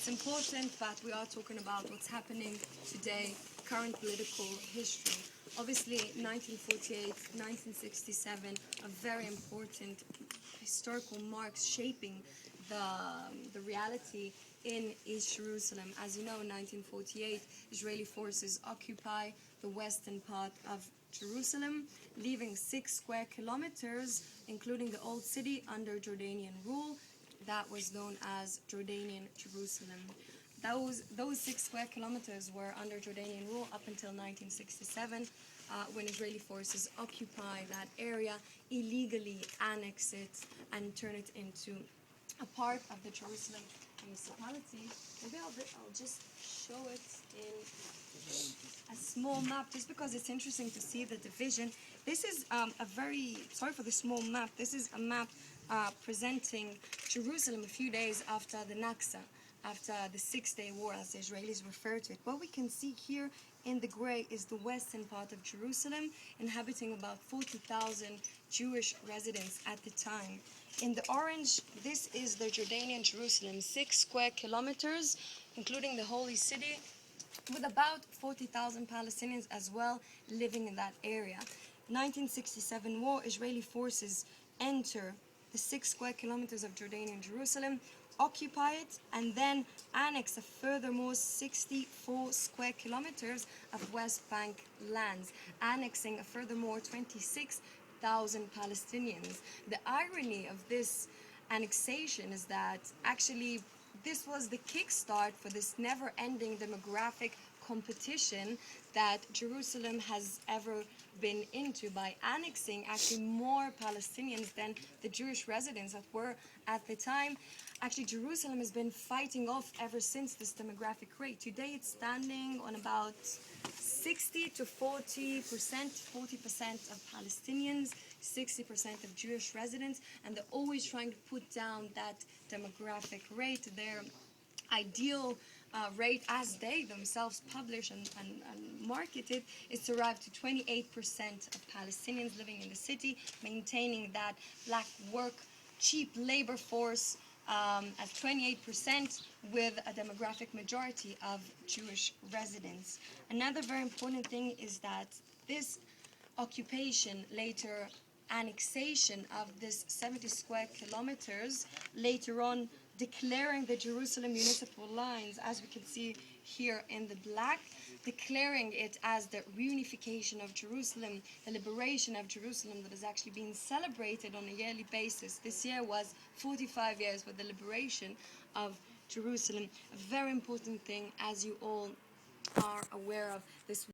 It's important that we are talking about what's happening today, current political history. Obviously, 1948, 1967 are very important historical marks shaping the reality in East Jerusalem. As you know, in 1948, Israeli forces occupy the western part of Jerusalem, leaving 6 square kilometers, including the old city, under Jordanian rule. That was known as Jordanian Jerusalem. Those 6 square kilometers were under Jordanian rule up until 1967, when Israeli forces occupy that area, illegally annex it, and turn it into a part of the Jerusalem municipality. Maybe I'll just show it in a small map, just because it's interesting to see the division. This is sorry for the small map, this is a map presenting Jerusalem a few days after the Naksa, after the 6-day war, as the Israelis refer to it. What we can see here in the gray is the western part of Jerusalem, inhabiting about 40,000 Jewish residents at the time. In the orange, this is the Jordanian Jerusalem, 6 square kilometers, including the holy city, with about 40,000 Palestinians as well living in that area. 1967 war, Israeli forces enter the 6 square kilometers of Jordanian Jerusalem, occupy it, and then annex a furthermore 64 square kilometers of West Bank lands, annexing a furthermore 26,000 Palestinians. The irony of this annexation is that actually this was the kickstart for this never-ending demographic competition that Jerusalem has ever been into, by annexing actually more Palestinians than the Jewish residents that were at the time. Actually, Jerusalem has been fighting off ever since this demographic rate. Today it's standing on about 60 to 40%, 40% of Palestinians, 60% of Jewish residents, and they're always trying to put down that demographic rate. Their ideal rate, as they themselves publish and market it, is to arrive to 28% of Palestinians living in the city, maintaining that black work, cheap labor force at 28%, with a demographic majority of Jewish residents. Another very important thing is that this occupation, later annexation of this 70 square kilometers, later on declaring the Jerusalem municipal lines, as we can see here in the black, declaring it as the reunification of Jerusalem, the liberation of Jerusalem, that is actually being celebrated on a yearly basis. This year was 45 years with the liberation of Jerusalem. A very important thing, as you all are aware of. This